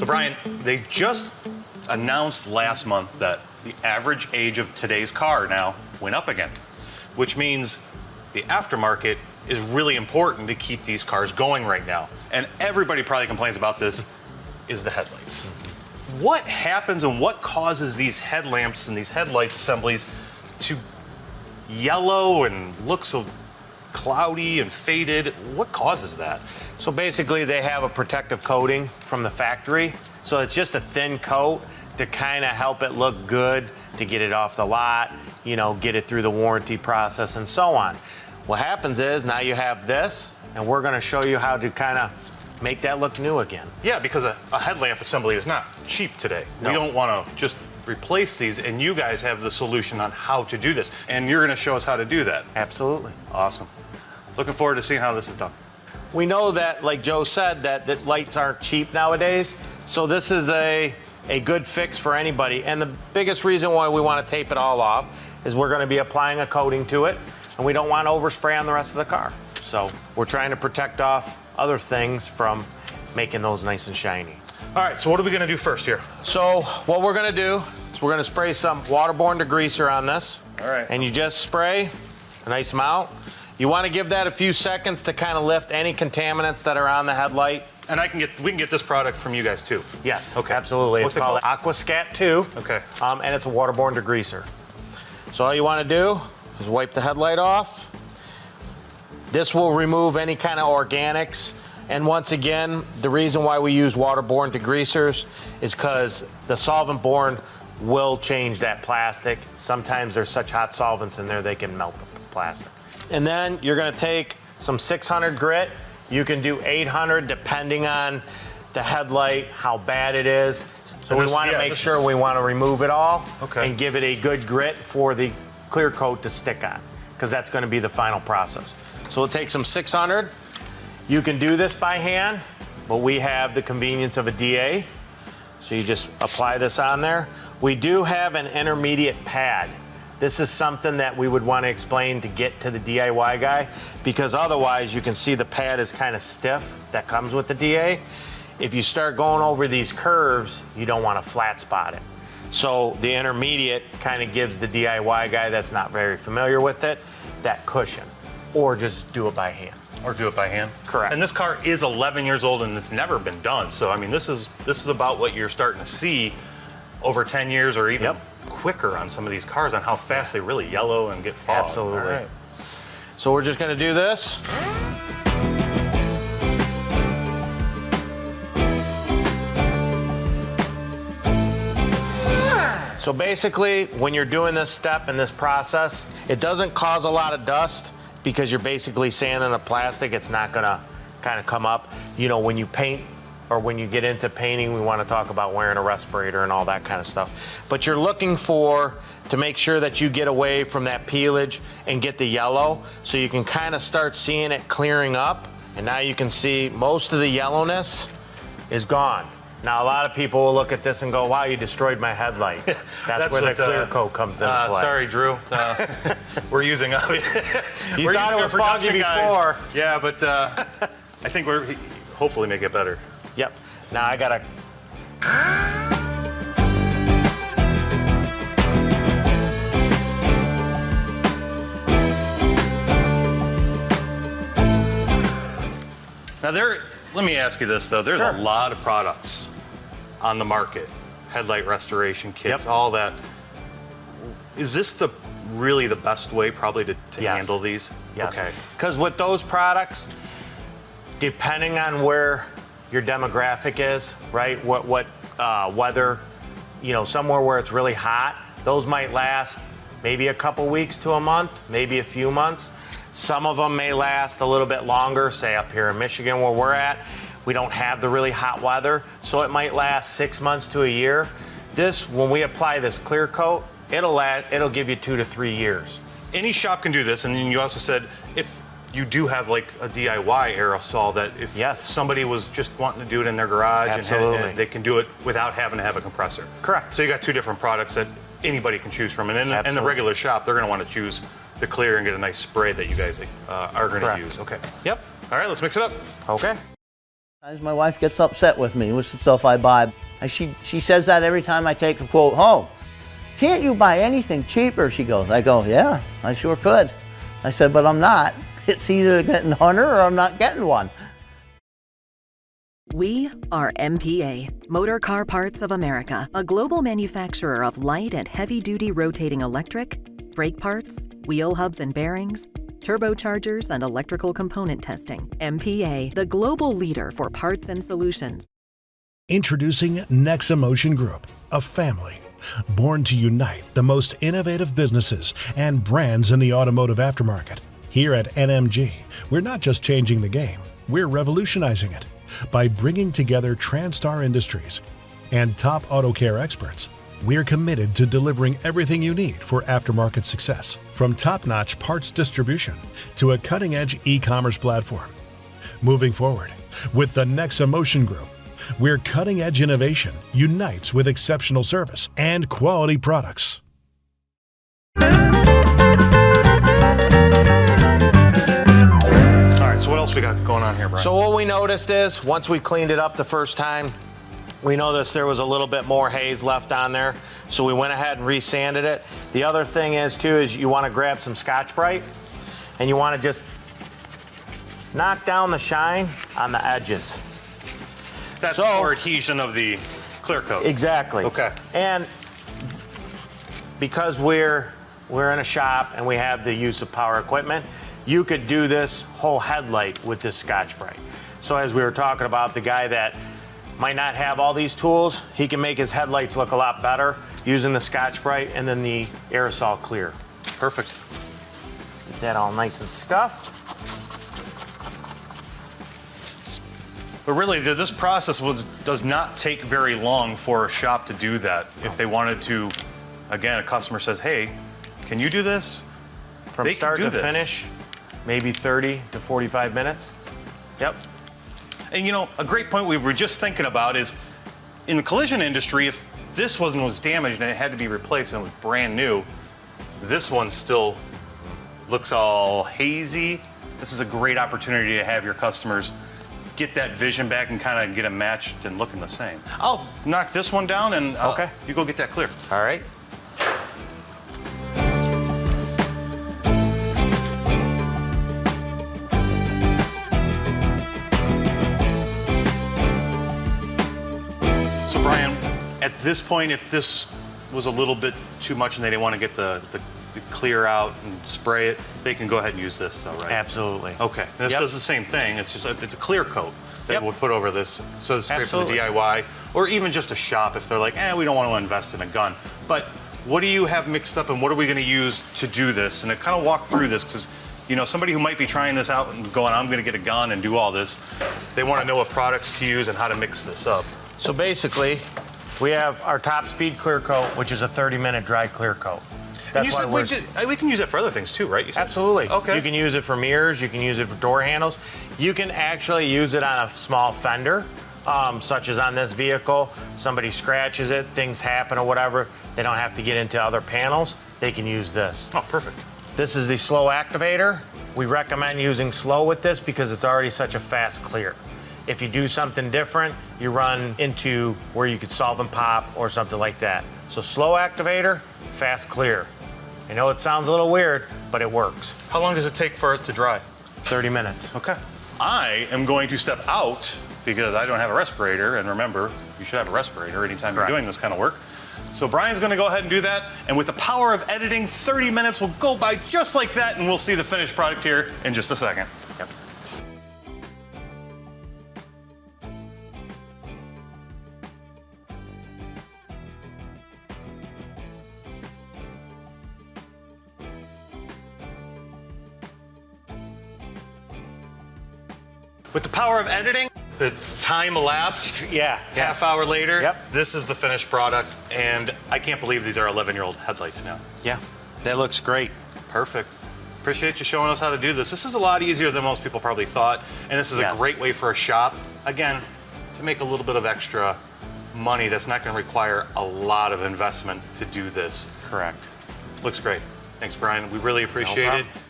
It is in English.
So Brian, they just announced last month that the average age of today's car now went up again, which means the aftermarket is really important to keep these cars going right now. And everybody probably complains about this, is the headlights. What happens and what causes these headlamps and these headlight assemblies to yellow and look so cloudy and faded? What causes that? So basically they have a protective coating from the factory. So it's just a thin coat to kind of help it look good, to get it off the lot, you know, get it through the warranty process and so on. What happens is now you have this, and we're going to show you how to kind of make that look new again. Yeah, because a headlamp assembly is not cheap today. No. We don't want to just replace these, and you guys have the solution on how to do this, and you're going to show us how to do that. Absolutely. Awesome. Looking forward to seeing how this is done. We know that, like Joe said, that lights aren't cheap nowadays, so this is a good fix for anybody. And the biggest reason why we want to tape it all off is we're going to be applying a coating to it, and we don't want to overspray on the rest of the car. So we're trying to protect off other things from making those nice and shiny. All right, so what are we going to do first here? So what we're going to do is we're going to spray some waterborne degreaser on this. All right. And you just spray a nice amount. You want to give that a few seconds to kind of lift any contaminants that are on the headlight. And we can get this product from you guys too. Yes, Okay. absolutely. What's It's it called called? Aquascat 2. Okay. And it's a waterborne degreaser. So all you want to do is wipe the headlight off. This will remove any kind of organics. And once again, the reason why we use waterborne degreasers is because the solvent-borne will change that plastic. Sometimes there's such hot solvents in there they can melt the plastic. And then you're going to take some 600 grit. You can do 800 depending on the headlight, how bad it is. So we want to make sure we want to remove it all and give it a good grit for the clear coat to stick on, because that's going to be the final process. So we'll take some 600. You can do this by hand, but we have the convenience of a DA. So you just apply this on there. We do have an intermediate pad. This is something that we would want to explain to get to the DIY guy, because otherwise you can see the pad is kind of stiff that comes with the DA. If you start going over these curves, you don't want to flat spot it. So the intermediate kind of gives the DIY guy that's not very familiar with it that cushion, or just do it by hand. Or do it by hand. Correct. And this car is 11 years old and it's never been done. So I mean, this is about what you're starting to see over 10 years or even quicker on some of these cars, on how fast they really yellow and get fog. Absolutely. All right. So we're just going to do this. So basically, when you're doing this step in this process, it doesn't cause a lot of dust because you're basically sanding the plastic. It's not going to kind of come up. You know, when you paint or when you get into painting, we want to talk about wearing a respirator and all that kind of stuff. But you're looking to make sure that you get away from that peelage and get the yellow, so you can kind of start seeing it clearing up. And now you can see most of the yellowness is gone. Now, a lot of people will look at this and go, wow, you destroyed my headlight. That's where the clear coat comes into play. Sorry, Drew. We're using You we're thought using it our was foggy production before. guys. Yeah, but I think we're hopefully make it better. Yep. Now I gotta. Now let me ask you this though. There's a lot of products on the market, headlight restoration kits, all that. Is this really the best way probably to handle these? Yes. Okay. Because with those products, depending on where your demographic is, right? What weather, you know, somewhere where it's really hot, those might last maybe a couple weeks to a month, maybe a few months. Some of them may last a little bit longer, say up here in Michigan where we're at. We don't have the really hot weather, so it might last 6 months to a year. This, when we apply this clear coat, it'll give you 2 to 3 years. Any shop can do this, and then you also said if you do have like a DIY aerosol that if somebody was just wanting to do it in their garage and they can do it without having to have a compressor. Correct. So you got two different products that anybody can choose from, and in the regular shop they're going to want to choose the clear and get a nice spray that you guys are going to use. Okay. Yep. All right, let's mix it up. Okay. Sometimes my wife gets upset with me with the stuff I buy. She says that every time I take a quote home. Can't you buy anything cheaper? She goes. I go, yeah, I sure could. I said, but I'm not. It's either getting Hunter or I'm not getting one. We are MPA, Motor Car Parts of America, a global manufacturer of light and heavy-duty rotating electric, brake parts, wheel hubs and bearings, turbochargers, and electrical component testing. MPA, the global leader for parts and solutions. Introducing Nexa Motion Group, a family born to unite the most innovative businesses and brands in the automotive aftermarket. Here at NMG, we're not just changing the game, we're revolutionizing it by bringing together TranStar Industries and top auto care experts. We're committed to delivering everything you need for aftermarket success, from top-notch parts distribution to a cutting-edge e-commerce platform. Moving forward, with the Nexa Motion Group, where cutting-edge innovation unites with exceptional service and quality products. All right, so what else we got going on here, Brian? So what we noticed is, once we cleaned it up the first time, we noticed there was a little bit more haze left on there, so we went ahead and resanded it. The other thing is, too, is you want to grab some Scotch-Brite, and you want to just knock down the shine on the edges. That's So- for adhesion of the clear coat. Exactly. Okay. And because we're in a shop and we have the use of power equipment, you could do this whole headlight with this Scotch-Brite. So as we were talking about, the guy that might not have all these tools, he can make his headlights look a lot better using the Scotch-Brite and then the aerosol clear. Perfect. Get that all nice and scuffed. But really, this process does not take very long for a shop to do that. If they wanted to, again, a customer says, hey, can you do this? From They can start do to this. finish, maybe 30 to 45 minutes. Yep. And you know, a great point we were just thinking about is, in the collision industry, if this one was damaged and it had to be replaced and it was brand new, this one still looks all hazy. This is a great opportunity to have your customers get that vision back and kind of get them matched and looking the same. I'll knock this one down and Okay. You go get that clear. All right. So Brian, at this point, if this was a little bit too much and they didn't want to get the clear out and spray it, they can go ahead and use this though, right? Absolutely. Okay, this Yep. does the same thing. It's just it's a clear coat that Yep. we'll put over this, so it's great for the Absolutely. DIY or even just a shop if they're like, we don't want to invest in a gun. But what do you have mixed up, and what are we going to use to do this? And to kind of walk through this, because you know somebody who might be trying this out and going, I'm going to get a gun and do all this, they want to know what products to use and how to mix this up. So basically, we have our top speed clear coat, which is a 30-minute dry clear coat. And you That's said why we can use it for other things too, right? You said? Absolutely. Okay. You can use it for mirrors. You can use it for door handles. You can actually use it on a small fender, such as on this vehicle. Somebody scratches it, things happen or whatever. They don't have to get into other panels. They can use this. Oh, perfect. This is the slow activator. We recommend using slow with this because it's already such a fast clear. If you do something different, you run into where you could solvent pop or something like that. So slow activator, fast clear. I know it sounds a little weird, but it works. How long does it take for it to dry? 30 minutes. Okay. I am going to step out because I don't have a respirator, and remember, you should have a respirator anytime Correct. you're doing this kind of work. So Brian's going to go ahead and do that, and with the power of editing, 30 minutes will go by just like that, and we'll see the finished product here in just a second. Yep. With the power of editing, the time elapsed. Yeah. Half hour later, Yep. this is the finished product, and I can't believe these are 11-year-old headlights now. Yeah. That looks great. Perfect. Appreciate you showing us how to do this. This is a lot easier than most people probably thought, and this is Yes. a great way for a shop, again, to make a little bit of extra money that's not going to require a lot of investment to do this. Correct. Looks great. Thanks, Brian. We really appreciate it. problem.